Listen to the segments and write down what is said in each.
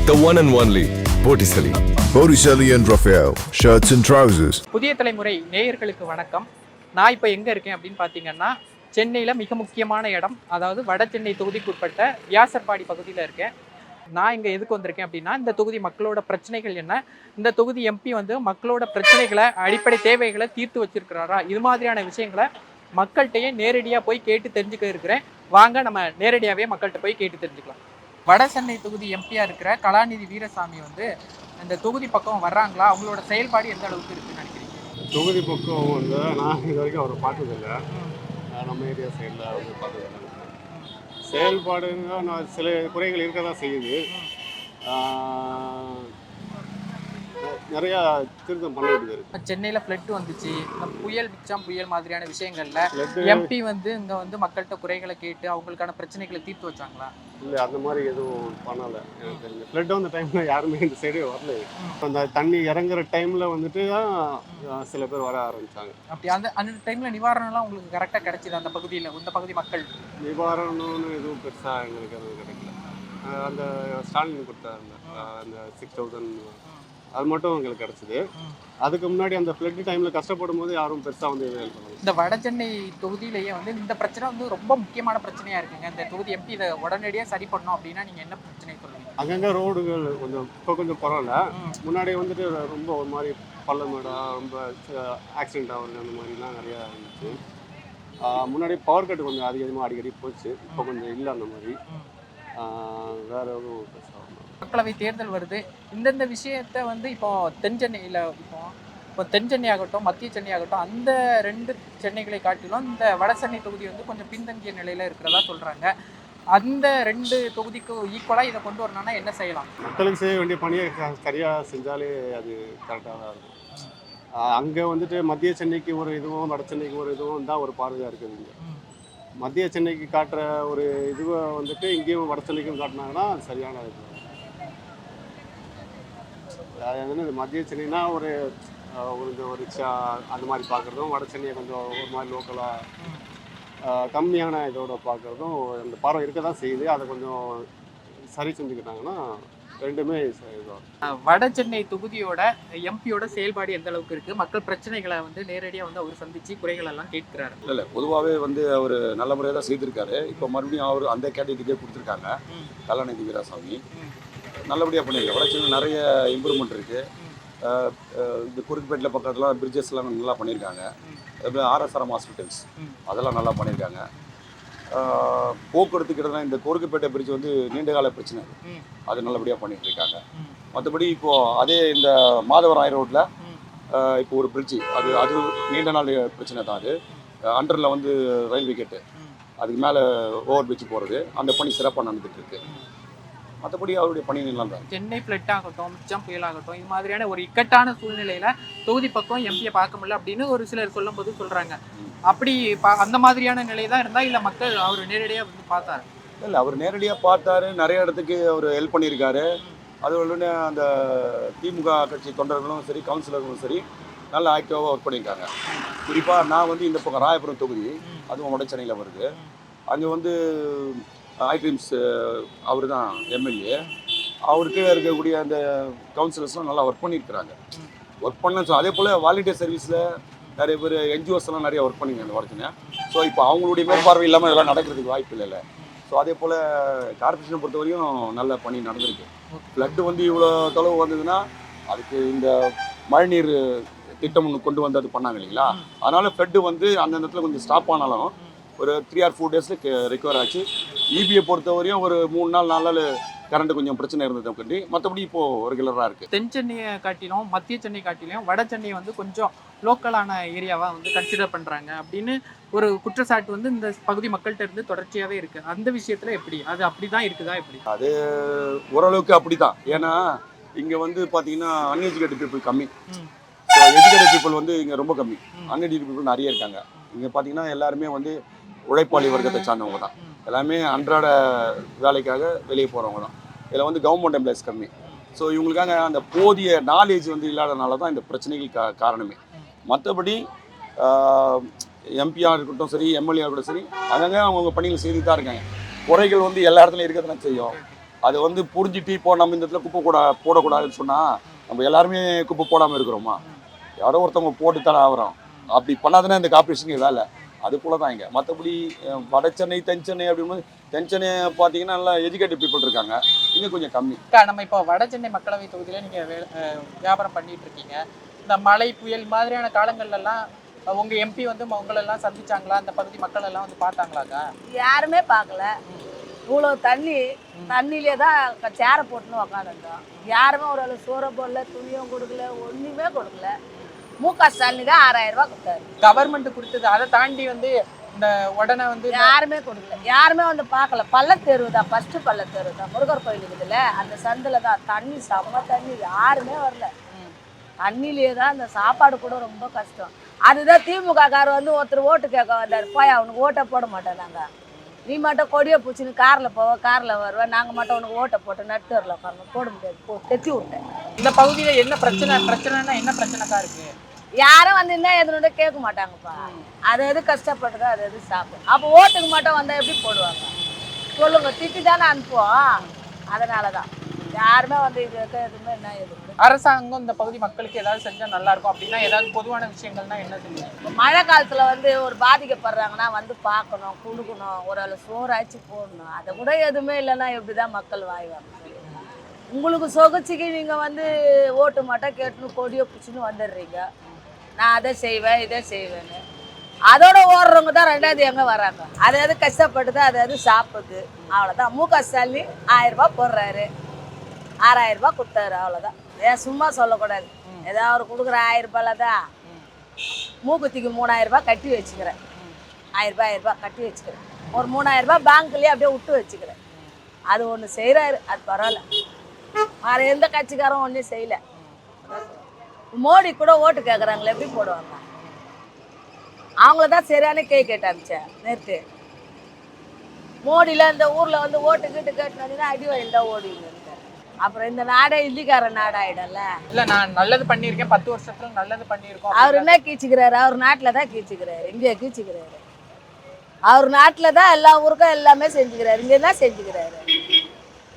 The one and only Botticelli. Botticelli and Raphael, shirts and trousers. புதிய தலைமுறை நேயர்களுக்கு வணக்கம். நான் இப்போ எங்கே இருக்கேன் அப்படின்னு பார்த்தீங்கன்னா, சென்னையில் மிக முக்கியமான இடம், அதாவது வட சென்னை தொகுதிக்குட்பட்ட வியாசர்பாடி பகுதியில் இருக்கேன். நான் இங்கே எதுக்கு வந்திருக்கேன் அப்படின்னா, இந்த தொகுதி மக்களோட பிரச்சனைகள் என்ன, இந்த தொகுதி எம்பி வந்து மக்களோட பிரச்சனைகளை, அடிப்படை தேவைகளை தீர்த்து வச்சிருக்கிறாரா, இது மாதிரியான விஷயங்களை மக்கள்கிட்டயே நேரடியாக போய் கேட்டு தெரிஞ்சுக்க இருக்கிறேன். வாங்க நம்ம நேரடியாகவே மக்கள்கிட்ட போய் கேட்டு தெரிஞ்சுக்கலாம். வட சென்னை தொகுதி எம்பியாக இருக்கிற கலாநிதி வீரசாமி வந்து இந்த தொகுதி பக்கம் வர்றாங்களா, அவங்களோட செயல்பாடு எந்த அளவுக்கு இருக்குன்னு நினைக்கிறீங்க? தொகுதி பக்கம் வந்து நான் இது வரைக்கும் அவரை பார்த்ததில்லை. நம்ம ஏரியா சைடில் வந்து பார்த்ததில்லை. செயல்பாடுங்க நான் சில குறைகள் இருக்க தான் செய்யுது. நிறையா திருத்தம் பண்ண வேண்டியது இருக்குது. சென்னையில் ஃப்ளட் வந்துச்சு, புயல் மிச்சம் புயல் மாதிரியான விஷயங்களில் எம்பி வந்து இங்கே வந்து மக்கள்கிட்ட குறைகளை கேட்டு அவங்களுக்கான பிரச்சனைகளை தீர்த்து வச்சாங்களா? இல்லை, அந்த மாதிரி எதுவும் பண்ணலை எனக்கு தெரிஞ்சு. ஃப்ளட் வந்த டைமில் யாருமே இந்த சைடே வரல. அந்த தண்ணி இறங்குற டைமில் வந்துட்டு தான் சில பேர் வர ஆரம்பித்தாங்க. அப்படி அந்த டைமில் நிவாரணம்லாம் உங்களுக்கு கரெக்டாக கிடைச்சிது அந்த பகுதியில், இந்த பகுதி மக்கள்? நிவாரணம்னு எதுவும் பெருசாக எங்களுக்கு எதுவும் கிடைக்கல. அந்த ஸ்டாலின் கொடுத்த அந்த 6000 அது மட்டும் எங்களுக்கு கிடச்சிது. அதுக்கு முன்னாடி அந்த ஃப்ளட் டைமில் கஷ்டப்படும் போது யாரும் பெருசாக வந்து ஹெல்ப் பண்ணல. இந்த வட சென்னை தொகுதியிலேயே வந்து இந்த பிரச்சனை வந்து ரொம்ப முக்கியமான பிரச்சனையாக இருக்குங்க. இந்த தொகுதி எம்பி இதை உடனடியாக சரி பண்ணோம் அப்படின்னா நீங்கள் என்ன பிரச்சனை சொல்லுவீங்க? அங்கங்கே ரோடுகள் கொஞ்சம் பரவாயில்ல. முன்னாடி வந்துட்டு ரொம்ப ஒரு மாதிரி பள்ளமேடா, ரொம்ப ஆக்சிடென்ட் ஆகுது, அந்த மாதிரிலாம் நிறையா இருந்துச்சு. முன்னாடி பவர் கட்டு கொஞ்சம் அதிகமாக அடிக்கடி போச்சு. இப்போ கொஞ்சம் இல்லை அந்த மாதிரி. வேறு எதுவும் பெருசாக மக்களவை தேர்தல் வருது. இந்தந்த விஷயத்த வந்து இப்போ தென் சென்னையில் இப்போ தென் சென்னை ஆகட்டும், மத்திய சென்னை ஆகட்டும், அந்த ரெண்டு சென்னைகளை காட்டிலும் இந்த வட சென்னை தொகுதி வந்து கொஞ்சம் பின்தங்கிய நிலையில் இருக்கிறதா சொல்கிறாங்க. அந்த ரெண்டு தொகுதிக்கு ஈக்குவலாக இதை கொண்டு வரணும்னா என்ன செய்யலாம்? மக்களுக்கு செய்ய வேண்டிய பணியை சரியாக செஞ்சாலே அது கரெக்டாக தான் இருக்கும். அங்கே வந்துட்டு மத்திய சென்னைக்கு ஒரு இதுவும் வட சென்னைக்கு ஒரு இதுவும் தான் ஒரு பார்வையாக இருக்குது. இங்கே மத்திய சென்னைக்கு காட்டுற ஒரு இதுவை வந்துட்டு இங்கேயும் வட சென்னைக்கும் காட்டினாங்கன்னா அது சரியான இது. அது மத்திய சென்னைனா ஒரு ரிக்ஷா அந்த மாதிரி பார்க்குறதும், வட சென்னையை கொஞ்சம் ஒரு மாதிரி லோக்கலாக கம்மியான இதோட பார்க்குறதும் அந்த பார்வை இருக்க தான் செய்யுது. அதை கொஞ்சம் சரி செஞ்சுக்கிட்டாங்கன்னா ரெண்டுமே இதுதான். வட சென்னை தொகுதியோட எம்பியோட செயல்பாடு எந்த அளவுக்கு இருக்குது? மக்கள் பிரச்சனைகளை வந்து நேரடியாக வந்து அவர் சந்தித்து குறைகள் எல்லாம் கேட்கிறாரு. இல்லை, பொதுவாகவே வந்து அவர் நல்ல முறையாக தான் செய்திருக்காரு. இப்போ மறுபடியும் அவர் அந்த கேட்டகரிக்கே கொடுத்துருக்காங்க. கலாநிதி வீரசாமி நல்லபடியாக பண்ணியிருக்காரு. வட சென்னை நிறைய இம்ப்ரூவ்மெண்ட் இருக்குது. இந்த குறுக்குப்பேட்டில் பக்கத்துலாம் பிரிட்ஜஸ்லாம் நல்லா பண்ணியிருக்காங்க. அதுபோல் ஆர்எஸ்ஆர்எம் ஹாஸ்பிட்டல்ஸ் அதெல்லாம் நல்லா பண்ணியிருக்காங்க. போக்குவரத்துக்கிட்ட இந்த குறுக்குப்பேட்டை பிரிட்ஜ் வந்து நீண்டகால பிரச்சனை, அது நல்லபடியாக பண்ணிட்டு இருக்காங்க. மற்றபடி இப்போது அதே இந்த மாதவராய ரோட்டில் இப்போ ஒரு பிரிட்ஜு, அது நீண்ட நாள் பிரச்சனை தான். அது அண்டரில் வந்து ரயில்வே கேட்டு அதுக்கு மேலே ஓவர் பிரிட்ஜ் போகிறது, அந்த பணி சிறப்பாக நடந்துட்டு இருக்கு. மற்றபடி அவருடைய பணி நல்லா தான். சென்னை ஃப்ளட் ஆகட்டும், மிச்சம் புயல் ஆகட்டும், இது மாதிரியான ஒரு இக்கட்டான சூழ்நிலையில் தொகுதி பக்கம் எம்பியை பார்க்க முடியல அப்படின்னு ஒரு சிலர் சொல்லும் போது சொல்கிறாங்க. அப்படி அந்த மாதிரியான நிலை தான் இருந்தால் இல்லை மக்கள் அவர் நேரடியாக வந்து பார்த்தாரு? இல்லை, அவர் நேரடியாக பார்த்தாரு. நிறைய இடத்துக்கு அவர் ஹெல்ப் பண்ணியிருக்காரு. அது ஒன்று அந்த திமுக கட்சி தொண்டர்களும் சரி, கவுன்சிலர்களும் சரி நல்ல ஆக்டிவாக ஒர்க் பண்ணியிருக்காங்க. குறிப்பாக நான் வந்து இந்த பக்கம் ராயபுரம் தொகுதி, அதுவும் வட சென்னையில் வருது. அங்கே வந்து ஐட்ரீம்ஸ் அவர் தான் எம்எல்ஏ. அவருக்கு இருக்கக்கூடிய அந்த கவுன்சிலர்ஸ்லாம் நல்லா ஒர்க் பண்ணியிருக்கிறாங்க. ஒர்க் பண்ண அதே போல் வாலண்டியர் சர்வீஸில் நிறைய பேர் என்ஜிஓஸ்லாம் நிறைய ஒர்க் பண்ணிங்க அந்த வடச்சனை. ஸோ இப்போ அவங்களுடைய மேற்பார்வை இல்லாமல் இதெல்லாம் நடக்கிறதுக்கு வாய்ப்பு இல்லைல்ல. ஸோ அதே போல் கார்பரேஷனை பொறுத்த வரையும் நல்ல பணி நடந்திருக்கு. ஃப்ளட்டு வந்து இவ்வளோ தொலைவு வந்ததுன்னா அதுக்கு இந்த மழைநீர் திட்டம் ஒன்று கொண்டு வந்து அது பண்ணாங்க இல்லைங்களா. அதனால் ஃப்ளட்டு வந்து அந்த இடத்துல கொஞ்சம் ஸ்டாப் ஆனாலும் ஒரு 3 or 4 டேஸில் ரெக்கவர் ஆச்சு. இபியை பொறுத்தவரையும் ஒரு 3 நாள் 4 நாள் கரண்ட் கொஞ்சம் பிரச்சனை இருந்தது கண்டி. மற்றபடி இப்போது ரெகுலராக இருக்குது. தென் சென்னையை காட்டிலும் மத்திய சென்னை காட்டிலும் வட சென்னை வந்து கொஞ்சம் லோக்கலான ஏரியாவாக வந்து கன்சிடர் பண்ணுறாங்க அப்படின்னு ஒரு குற்றச்சாட்டு வந்து இந்த பகுதி மக்கள்கிட்ட இருந்து தொடர்ச்சியாகவே இருக்குது. அந்த விஷயத்தில் எப்படி அது அப்படி தான் இருக்குதா எப்படி? அது ஓரளவுக்கு அப்படி தான். ஏன்னா இங்கே வந்து பார்த்தீங்கன்னா அன்எஜுகேட்டட் பீப்புள் கம்மி, எஜுகேட்டட் பீப்புள் வந்து இங்கே ரொம்ப கம்மி. அன்எஜுகேட்டட் பீப்புள் நிறைய இருக்காங்க. இங்கே பார்த்தீங்கன்னா எல்லாருமே வந்து உழைப்பாளி வர்க்கத்தை சார்ந்தவங்க தான். எல்லாமே அன்றாட வேலைக்காக வெளியே போகிறவங்க தான். இதில் வந்து கவர்மெண்ட் எம்ப்ளாய்ஸ் கம்மி. ஸோ இவங்களுக்காக அந்த போதிய நாலேஜ் வந்து இல்லாதனால தான் இந்த பிரச்சனைகள் காரணமே. மற்றபடி எம்பியாக இருக்கட்டும் சரி, எம்எல்ஏ இருக்கட்டும் சரி, அங்கங்கே அவங்கவுங்க பணிகள் செய்து தான் இருக்காங்க. குறைகள் வந்து எல்லா இடத்துலையும் இருக்க தான் செய்யும். அது வந்து புரிஞ்சுட்டு இப்போ நம்ம இந்த இடத்துல குப்பை போடக்கூடாதுன்னு சொன்னால் நம்ம எல்லாருமே குப்பை போடாமல் இருக்கிறோமா? யாரோ ஒருத்தவங்க போட்டு தானே ஆகிறோம். அப்படி பண்ணாதானே இந்த கார்பரேஷனுக்கு வேலை. அது போல தான் இங்கே. மற்றபடி வட சென்னை தென் சென்னை அப்படிங்கும்போது தென் சென்னை பார்த்தீங்கன்னா நல்லா எஜுகேட்டட் பீப்புள் இருக்காங்க, இங்கே கொஞ்சம் கம்மி. நம்ம இப்போ வட சென்னை மக்களவை தொகுதியில் நீங்கள் வியாபாரம் பண்ணிட்டு இருக்கீங்க. இந்த மழை புயல் மாதிரியான காலங்கள்லாம் உங்கள் எம்பி வந்து உங்களெல்லாம் சந்திச்சாங்களா? அந்த பகுதி மக்கள் எல்லாம் வந்து பார்த்தாங்களாக்கா? யாருமே பார்க்கல. இவ்வளோ தண்ணியிலே தான் சேரை போட்டுன்னு உக்காந்துருந்தோம். யாருமே ஒரு சோறை போடல, துணியும் கொடுக்கல, ஒன்றுமே கொடுக்கல. முக ஸ்டாலின் தான் 6000 ரூபாய் கொடுத்தாரு. கவர்மெண்ட் கொடுத்தது. அதை தாண்டி வந்து இந்த உடனே வந்து யாருமே கொடுக்கல, யாருமே வந்து பார்க்கல. பள்ளத்தெருவு தான், ஃபர்ஸ்ட் பள்ளத்தெருவு தான், முருகர் கோயில் இருக்குதுல்ல, அந்த சந்தில் தான் தண்ணி, செம்ம தண்ணி. யாருமே வரல. தண்ணியிலே தான் அந்த சாப்பாடு கூட ரொம்ப கஷ்டம். அதுதான் திமுக காரர் வந்து ஒருத்தர் ஓட்டு கேட்க வந்தார். போய் அவனுக்கு ஓட்டை போட மாட்டோம் நாங்கள். நீ மட்டும் கொடியை பிடிச்சின்னு காரில் போவோம், காரில் வருவேன். நாங்கள் மட்டும் உனக்கு ஓட்டை போட்டு நட்டு வரல உட்காரணும். போட முடியாது, தெத்தி விட்டேன். இந்த பகுதியில் என்ன பிரச்சனைனா என்ன பிரச்சனைக்கா இருக்கு? யாரும் வந்து என்ன எதுனோட கேட்க மாட்டாங்கப்பா. அது எது கஷ்டப்பட்டுதோ அது எது சாப்பிடும். அப்போ ஓட்டுக்கு மட்டும் வந்தால் எப்படி போடுவாங்க சொல்லுங்க? திட்டி தானே அனுப்புவோம். அதனால தான் யாருமே வந்து இது எதுவுமே என்ன எதுவும். அரசாங்கம் இந்த பகுதி மக்களுக்கு ஏதாவது செஞ்சா நல்லா இருக்கும் அப்படின்னா ஏதாவது பொதுவான விஷயங்கள்னா என்ன சொல்லுங்க? மழை காலத்துல வந்து ஒரு பாதிக்கப்படுறாங்கன்னா வந்து பார்க்கணும், கொடுக்கணும், ஒரு சோறாச்சு போடணும். அதை கூட எதுவுமே இல்லைன்னா எப்படிதான் மக்கள் வாய்வாங்க? உங்களுக்கு சொகுச்சிக்கு நீங்க வந்து ஓட்டு மட்டும் கேட்டுன்னு கொடியை பிடிச்சின்னு வந்துடுறீங்க. நான் அதை செய்வேன், இதை செய்வேன்னு. அதோட ஓடுறவங்க தான் ரெண்டாவது எங்கே வராங்க. அது எது கஷ்டப்பட்டுது, அது எது சாப்பிடுது. அவ்வளோதான். முக ஸ்டாலின் 1000 ரூபாய் போடுறாரு, 6000 ரூபாய் கொடுத்தாரு. அவ்வளோதான். ஏன் சும்மா சொல்லக்கூடாது. ஏதாவது அவர் கொடுக்குற 1000 ரூபாயில தான் மூக்குத்திக்கு 3000 ரூபாய் கட்டி வச்சுக்கிறேன். 1000 ரூபாய் கட்டி வச்சுக்கிறேன். ஒரு 3000 ரூபாய் பேங்க்லேயே அப்படியே விட்டு வச்சுக்கிறேன். அது ஒன்று செய்கிறாரு, அது பரவாயில்ல. வேறு எந்த கட்சிக்காரும் ஒன்றும் செய்யலை. மோடி கூட ஓட்டு கேட்குறாங்களே, எப்படி போடுவாங்க? அவங்கள தான் சரியான கேட்டு அனுப்பிச்சேன் நேற்று. மோடியில் இந்த ஊரில் வந்து ஓட்டு கேட்டுனா அடி வயல் தான் ஓடிங்க. அப்புறம் இந்த நாடே இந்திக்கார நாடாயிடல. இல்லை, நான் நல்லது பண்ணியிருக்கேன், 10 வருஷத்துல நல்லது பண்ணியிருக்கோம். அவர் என்ன கீச்சுக்கிறாரு? அவர் நாட்டில் தான் கீச்சுக்கிறாரு, இங்கே கீச்சுக்கிறாரு. அவர் நாட்டில் தான் எல்லா ஊருக்கும் எல்லாமே செஞ்சுக்கிறாரு, இங்கே தான் செஞ்சுக்கிறாரு.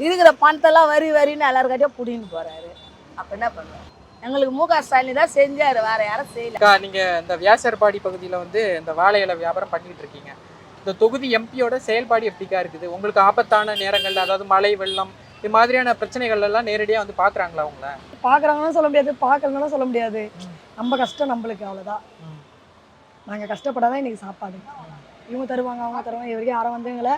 இருக்கிற பணத்தெல்லாம் வரின்னு எல்லாருக்கிட்டையும் பிடின்னு போகிறாரு. அப்போ என்ன பண்ணுவார்? எங்களுக்கு முக ஸ்டாலின் தான் செஞ்சார், வேற யாரும் செய்யல. நீங்கள் இந்த வியாசர்பாடி பகுதியில் வந்து இந்த வாழை இலை வியாபாரம் பண்ணிட்டு இருக்கீங்க. இந்த தொகுதி எம்பியோட செயல்பாடு எப்படிக்கா இருக்குது? உங்களுக்கு ஆபத்தான நேரங்கள், அதாவது மழை வெள்ளம் இது மாதிரியான பிரச்சனைகள் எல்லாம் நேரடியாக வந்து பார்க்குறாங்களா? அவங்கள பார்க்குறாங்கன்னு சொல்ல முடியாது, பார்க்கலன்னு சொல்ல முடியாது. நம்ம கஷ்டம் நம்மளுக்கு, அவ்வளோதான். நாங்கள் கஷ்டப்படாதான் இன்னைக்கு சாப்பாடு. இவங்க தருவாங்க, அவங்க தருவாங்க. இது வரைக்கும் யாரும் வந்து எங்களை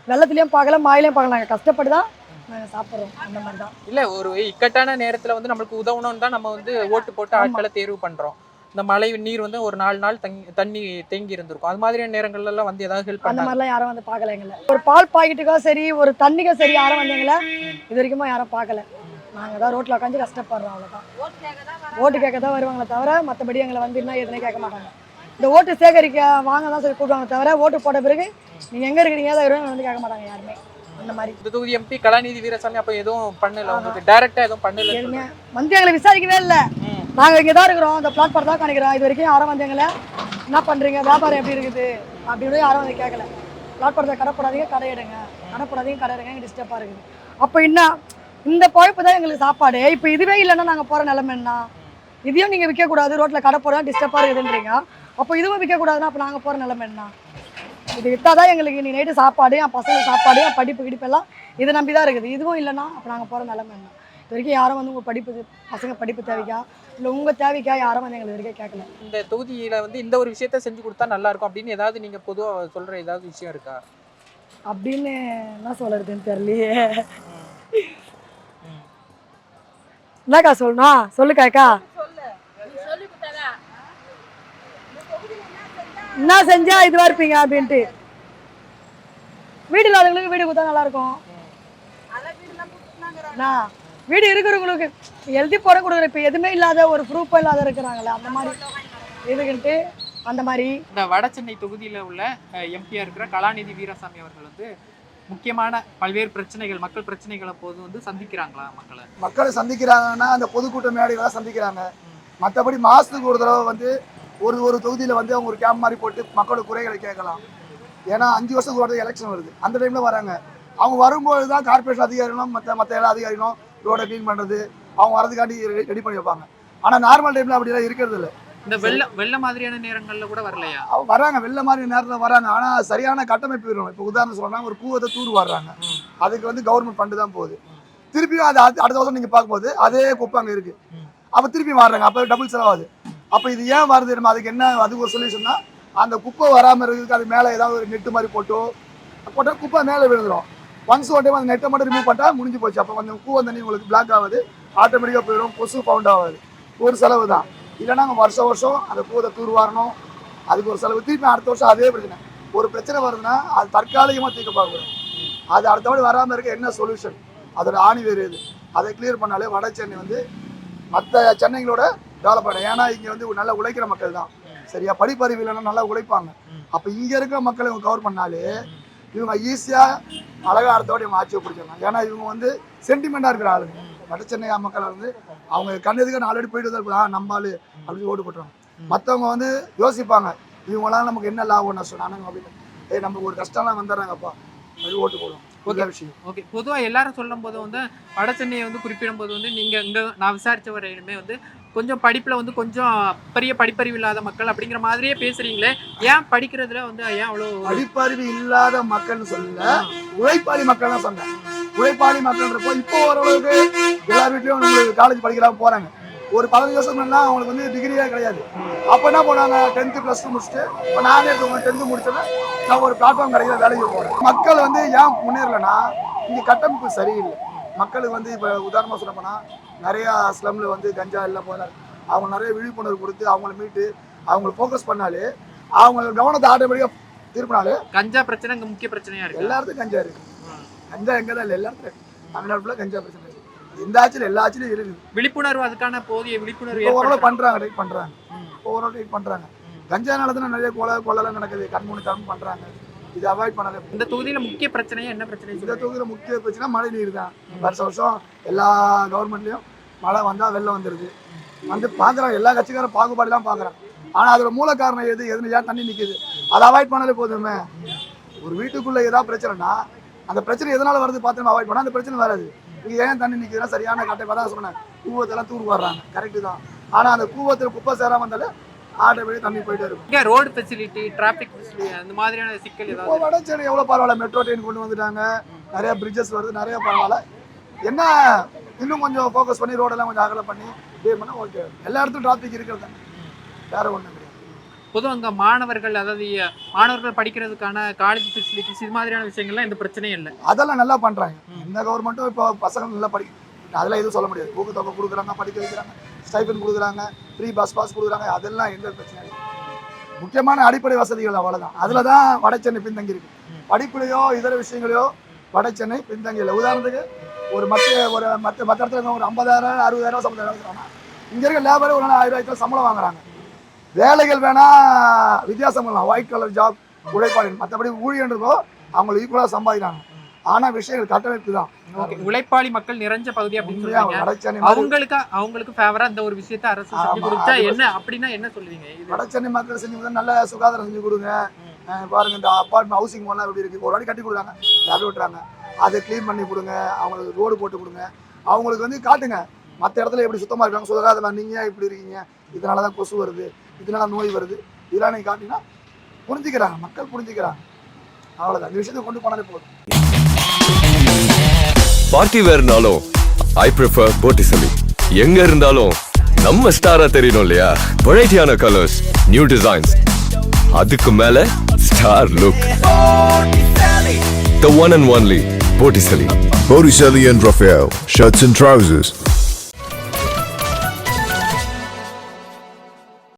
வெள்ளத்துலேயும் பார்க்கல, மாயிலையும் பார்க்கல. நாங்கள் கஷ்டப்பட்டு தான் நாங்கள் சாப்பிட்றோம். அந்த மாதிரி தான். இல்லை, ஒரு இக்கட்டான நேரத்தில் வந்து நம்மளுக்கு உதவணும்னு தான் நம்ம வந்து ஓட்டு போட்டு ஆட்களை தேர்வு பண்ணுறோம். இந்த மழை நீர் வந்து ஒரு 4 நாள் தண்ணி தேங்கி இருந்திருக்கும். அது மாதிரியான நேரங்கள்லாம் வந்து ஏதாவது ஹெல்ப் அந்த மாதிரிலாம் யாரும் வந்து பார்க்கல எங்களை. ஒரு பால் பாக்கெட்டுக்கோ சரி, ஒரு தண்ணிக்கோ சரி, யாரும் வந்து எங்களை இது வரைக்கும் யாரும் பார்க்கல. நாங்கள் தான் ரோட்டில் உட்காந்து கஷ்டப்படுறோம், அவ்வளோதான். ஓட்டு கேட்க தான் வருவாங்களே தவிர மற்றபடி எங்களை வந்து என்ன எதுனே கேட்க மாட்டாங்க. இந்த ஓட்டு சேகரிக்க வாங்க தான் சொல்லி கூப்பிடுவாங்க தவிர ஓட்டு போட்ட பிறகு நீங்கள் எங்கே இருக்கிறீங்க ஏதாவது வந்து கேட்க மாட்டாங்க யாருமே. அந்த மாதிரி இந்த தொகுதி எம்பி கலாநிதி வீரசாமி அப்போ எதுவும் பண்ணல, உங்களுக்கு டைரக்டா எதுவும் பண்ணல? எதுவுமே வந்து எங்களை விசாரிக்கவே இல்லை. நாங்கள் இங்கே தான் இருக்கிறோம், இந்த பிளாட்ஃபார்ம் தான் காணிக்கிறோம். இது வரைக்கும் யாரும் வந்து எங்களை என்ன பண்ணுறீங்க, வியாபாரம் எப்படி இருக்குது அப்படின்னு யாரும் வந்து கேட்கல. பிளாட்ஃபார்த்தை கடை போடாதீங்க, கடை எடுங்க, கடை போடாதீங்க, கடை எடுங்க, எங்கள் டிஸ்டர்பாக இருக்குது. அப்போ என்ன இந்த பழப்பு தான் எங்களுக்கு சாப்பாடு. இப்போ இதுவே இல்லைன்னா நாங்கள் போகிற நிலைமை என்ன? இதையும் நீங்கள் விற்கக்கூடாது, ரோட்டில் கடை போட டிஸ்டர்பாக இருக்குதுன்றீங்க. அப்போ இதுவும் விற்கக்கூடாதுன்னா அப்போ நாங்கள் போகிற நிலைமை என்ன? இது விற்றா தான் எங்களுக்கு இன்னைக்கு நைட்டு சாப்பாடு, என் பசங்க சாப்பாடு, என் படிப்பு கிடிப்பெல்லாம் இதை நம்பி தான் இருக்குது. இதுவும் இல்லைன்னா அப்போ நாங்கள் போகிற நிலைமை என்ன? இது வரைக்கும் யாரும் வந்து உங்கள் படிப்பு, பசங்க படிப்பு தேவைக்கா இல்லை உங்கள் தேவைக்கா யாரும் வந்து எங்களுக்கு வரைக்கும் கேட்கல. இந்த தொகுதியில் வந்து இந்த ஒரு விஷயத்த செஞ்சு கொடுத்தா நல்லா இருக்கும் அப்படின்னு ஏதாவது நீங்கள் பொதுவாக சொல்கிற ஏதாவது விஷயம் இருக்கா? அப்படின்னு என்ன சொல்கிறதுன்னு தெரியலையே. என்னக்கா சொல்லணும்? சொல்லுக்காக்கா. என்ன செஞ்சா இதுவா இருப்பீங்க அப்படின்ட்டு. வீடு இல்லாதவங்களுக்கு வீடு கொடுத்தா நல்லா இருக்கும். வீடு இருக்கிறவங்களுக்கு எழுதி போட கொடுக்குற. இப்போ எதுவுமே இல்லாத ஒரு ப்ரூஃப் இல்லாத இருக்கிறாங்களே, அந்த மாதிரி இதுக்குன்ட்டு அந்த மாதிரி. இந்த வட சென்னை தொகுதியில் உள்ள எம்பியா இருக்கிற கலாநிதி வீரசாமி அவர்கள் வந்து முக்கியமான பல்வேறு பிரச்சனைகள், மக்கள் பிரச்சனைகளை போது வந்து சந்திக்கிறாங்களா? மக்களை சந்திக்கிறாங்கன்னா அந்த பொதுக்கூட்ட மேடைகளாக சந்திக்கிறாங்க. மற்றபடி மாதத்துக்கு ஒரு தடவை வந்து ஒரு தொகுதியில் வந்து அவங்க ஒரு கேம்ப் மாதிரி போட்டு மக்களோட குறைகளை கேட்கலாம். ஏன்னா 5 வருஷத்துக்கு ஒரு எலெக்ஷன் வருது, அந்த டைமில் வராங்க. அவங்க வரும்போது தான் கார்பரேஷன் அதிகாரிகளும் மற்ற எல்லா அதிகாரிகளும் ரோடை க்ளீன் பண்ணுறது அவங்க வரதுக்காண்டி ரெடி பண்ணி வைப்பாங்க. ஆனால் நார்மல் டைமில் அப்படிலாம் இருக்கிறது இல்லை. இந்த வெள்ள மாதிரியான நேரங்கள்ல கூட வரலையா? அவங்க வராங்க, வெள்ள மாதிரி நேரத்தில் வராங்க. ஆனால் சரியான கட்டமைப்பு இருக்கணும். இப்போ உதாரணம் சொல்லணும்னா ஒரு கூவத்தை தூர் வர்றாங்க, அதுக்கு வந்து கவர்மெண்ட் ஃபண்டு தான் போகுது. திருப்பியும் அது அடுத்த வருஷம் நீங்கள் பார்க்கும்போது அதே குப்பை அங்கே இருக்குது, அப்போ திருப்பி மாறுறாங்க, அப்போ டபுள் செலவாகுது. அப்போ இது ஏன் வருது, நம்ம அதுக்கு என்ன, அதுக்கு ஒரு சொல்யூஷன்னா அந்த குப்பை வராமல் இருக்கிறதுக்கு அது மேலே ஏதாவது ஒரு நெட்டு மாதிரி போட்டால் குப்பை மேலே விழுந்துடும். ஒன்ஸ் ஒன் டைம் அந்த நெட்டை மட்டும் ரிமூவ் பண்ணிட்டா முடிஞ்சு போச்சு. அப்போ அந்த கூவம் தண்ணி உங்களுக்கு பிளாக் ஆகுது, ஆட்டோமேட்டிக்காக போயிடும், கொசு பவுண்ட் ஆகாது. ஒரு செலவு தான். இல்லைன்னா வருஷம் அந்த கூவத்தை தூர்வாரணும், அதுக்கு ஒரு செலவு. திருப்பி அடுத்த வருஷம் அதே பிரச்சனை. ஒரு பிரச்சனை வருதுன்னா அது தற்காலிகமாக தீர்க்க பார்க்கணும். அது அடுத்தபடி வராமல் இருக்க என்ன சொல்யூஷன், அதோட ஆணி வேறு இது, அதை கிளியர் பண்ணாலே வட சென்னை வந்து மற்ற சென்னைகளோட டெவலப் ஆகிடும். ஏன்னா இங்கே வந்து நல்லா உழைக்கிற மக்கள் தான், சரியா, படிப்பறிவு இல்லைன்னா நல்லா உழைப்பாங்க. அப்போ இங்கே இருக்கிற மக்களை இவங்க கவர் பண்ணாலே இவங்க ஈஸியாக அழகாக அடுத்தபடி இவங்க ஆட்சியை பிடிச்சிடலாம். ஏன்னா இவங்க வந்து சென்டிமெண்ட்டாக இருக்கிற ஆளுங்க. வட சென்னை மக்கள் வந்து அவங்க கண்ணதுக்கு ஆல்ரெடி போயிட்டு தான் நம்பாலு அப்படின்னு ஓட்டு போட்டுருவாங்க. மற்றவங்க வந்து யோசிப்பாங்க, இவங்களாம் நமக்கு என்ன லாபம் நஷ்டம் நானுங்க அப்படின்னு, நமக்கு ஒரு கஷ்டம்லாம் வந்துடுறாங்கப்பா அப்படி ஓட்டு போடுவோம். விஷயம் ஓகே. பொதுவாக எல்லாரும் சொல்லும் போது வந்து வட சென்னையை வந்து குறிப்பிடும் போது வந்து நீங்கள் இங்கே நான் விசாரித்த வரையிலுமே வந்து கொஞ்சம் படிப்பில் வந்து கொஞ்சம் பெரிய படிப்பறிவு இல்லாத மக்கள் அப்படிங்கிற மாதிரியே பேசுறீங்களே, ஏன் படிக்கிறதுல வந்து ஏன் அவ்வளோ படிப்பறிவு இல்லாத மக்கள்னு சொல்லல, உழைப்பாளி மக்கள் தான் சொன்னேன். உழைப்பாளி மக்கள்ன்றப்போ இப்போ ஓரளவுக்கு எல்லா வீட்லையும் நம்மளுக்கு காலேஜ் படிக்கலாம் போகிறாங்க. ஒரு 15 வருஷம் முன்னா அவங்களுக்கு வந்து டிகிரியே கிடையாது. அப்போ என்ன போனாங்க, 10th +2 முடிச்சுட்டு, இப்போ நானே 10th முடிச்சோன்னா நான் ஒரு பிளாட்ஃபார்ம் கிடைக்கிற வேலைக்கு போகிறேன். மக்கள் வந்து ஏன் முன்னேறலைன்னா இங்கே கட்டமைப்பு சரியில்லை. மக்களுக்கு வந்து இப்போ உதாரணமாக சொல்ல போனால் நிறையா ஸ்லம்மில் வந்து கஞ்சா எல்லாம் போகிறாங்க. அவங்க நிறைய விழிப்புணர்வு கொடுத்து அவங்கள மீட்டு அவங்களை ஃபோக்கஸ் பண்ணாலே, அவங்க கவனத்தை ஆட்டோமேட்டிக்காக திருப்பினாலே. கஞ்சா பிரச்சனை இங்கே முக்கிய பிரச்சனையாக இருக்குது. எல்லாத்துக்கும் கஞ்சா இருக்குது. கஞ்சா எங்கே தான் இல்லை, எல்லாத்துக்கும் தமிழ்நாடு ஃபுல்லாக கஞ்சா பிரச்சனை இருக்குது. இந்த ஆட்சியில் எல்லா ஆட்சியிலும் இருக்குது. விழிப்புணர்வு, அதுக்கான போதிய விழிப்புணர்வு ஓரளவு பண்ணுறாங்க, ரைட் பண்ணுறாங்க, ஓரளவு ரைட் பண்ணுறாங்க. கஞ்சானால தானே நிறைய கொலைலாம் நடக்குது, கண்மூணு பண்ணுறாங்க. இது அவாய்ட் பண்ணல. இந்த தொகுதியில் முக்கிய பிரச்சனையே என்ன பிரச்சனை? இந்த தொகுதியில் முக்கிய பிரச்சனை மழை நீர் தான். வருஷம் எல்லா கவர்மெண்ட்லேயும் மழை வந்தால் வெள்ளம் வந்துடுது. வந்து பார்க்குறாங்க, எல்லா கட்சிக்காரும் பாகுபாடுலாம் பார்க்குறாங்க. ஆனால் அதோட மூல காரணம் எதுன்னு ஏன் தண்ணி நிற்கிது, அதை அவாய்ட் பண்ணாலே போதுமே. ஒரு வீட்டுக்குள்ளே ஏதாவது பிரச்சனைனா அந்த பிரச்சனை எதனால் வருது பார்த்து அவாய்ட் பண்ணால் அந்த பிரச்சனை வராது. இங்கே ஏன் தண்ணி நிற்குதுன்னா சரியான கட்டை தான் சொன்னேன், கூவத்தெல்லாம் தூர் வர்றாங்க, கரெக்டு தான். ஆனால் அந்த கூவத்தில் குப்பை சேராமல் வந்தாலே ஆட்டோமேட்டிக் தண்ணி போயிட்டே இருக்கும். இங்கே ரோடு ஃபெசிலிட்டி, டிராஃபிக் ஃபெசிலிட்டி, அந்த மாதிரியான சிக்கல் ஏதாவது? வட சென்னை எவ்வளோ பரவாயில்ல, மெட்ரோ ட்ரெயின் கொண்டு வந்துட்டாங்க, நிறைய பிரிட்ஜஸ் வருது, நிறைய பரவாயில்ல. என்ன இன்னும் கொஞ்சம் ஃபோக்கஸ் பண்ணி ரோடெல்லாம் கொஞ்சம் அகலம் பண்ணி இப்படியே பண்ணால் ஓகே. எல்லா இடத்துலையும் டிராஃபிக் இருக்கிறது தானே, வேற ஒன்றும் கிடையாது. பொதுவாக அங்கே மாணவர்கள், அதாவது மாணவர்கள் படிக்கிறதுக்கான காலேஜ் ஃபெசிலிட்டிஸ், இது மாதிரியான விஷயங்கள்லாம் எந்த பிரச்சனையும் இல்லை. அதெல்லாம் நல்லா பண்ணுறாங்க. இந்த கவர்மெண்ட்டும் இப்போ பசங்க நல்லா அதெல்லாம் எதுவும் சொல்ல முடியாது. ஊக்கத்தொகை கொடுக்குறாங்க, படிக்க வைக்கிறாங்க, ஸ்டைபன் கொடுக்குறாங்க, ஃப்ரீ பஸ் பாஸ் கொடுக்குறாங்க, அதெல்லாம் எந்த பிரச்சனையும் இல்லை. முக்கியமான அடிப்படை வசதிகள் அவ்வளோதான். அதில் தான் வட சென்னை பின்தங்கி இருக்கு. படிப்புலையோ இதர விஷயங்களையோ வட சென்னை பின்தங்கி இல்லை. உதாரணத்துக்கு ஒரு மற்ற இடத்துல ஒரு 50,000 60,000 சம்பளம் வாங்குறாங்க. இங்கே இருக்க லேபரே ஒரு 1000 சம்பளம் வாங்குறாங்க. வேலைகள் வேணா வித்தியாசம் பண்ணலாம், ஒயிட் கலர் ஜாப், உழைப்பாளி. மற்றபடி ஊழியன்றதோ அவங்களுக்கு ஈக்குவலாக சம்பாதிக்கிறாங்க. ஆனால் விஷயங்கள் கட்டமைப்பு தான். உழைப்பாளி மக்கள் நிறைஞ்ச பகுதி அப்படின்னு சொல்றாங்க. அவங்களுக்கு ஃபேவரா இந்த ஒரு விஷயத்தை அரசு செஞ்சு கொடுத்தா என்ன அப்படின்னா என்ன சொல்லுவீங்க? வட சென்னை மக்கள் செஞ்சு கொடுத்தா நல்ல சுகாதாரம் செஞ்சு கொடுங்க. பாருங்க, இந்த அப்பார்ட்மெண்ட் ஹவுசிங் போலாம் எப்படி இருக்கு, ஒரு வாட்டி கட்டி கொடுக்குறாங்க, யாரும் விட்டுறாங்க, அதை க்ளீன் பண்ணி கொடுங்க, அவங்களுக்கு ரோடு போட்டு கொடுங்க, அவங்களுக்கு வந்து காட்டுங்க மற்ற இடத்துல எப்படி சுத்தமாக இருக்காங்க, சுகாதாரம் நீங்கள் இப்படி இருக்கீங்க, இதனால தான் கொசு வருது, இதனால நோய் வருது, இதெல்லாம் நீங்கள் காட்டிங்கன்னா புரிஞ்சுக்கிறாங்க, மக்கள் புரிஞ்சுக்கிறாங்க. அவ்வளோதான், இந்த விஷயத்தை கொண்டு போனாலே போதும். பார்ட்டி வேர்னாலும் ஐ ப்ரிஃபர் போட்டிசலி. எங்க இருந்தாலும் நம்ம ஸ்டாரா தெரியணும் இல்லையா? வெரைட்டியான கலர்ஸ், நியூ டிசைன்ஸ், அதுக்கு மேல star look. The one and only Botticelli. Botticelli and Raphael, shirts and trousers.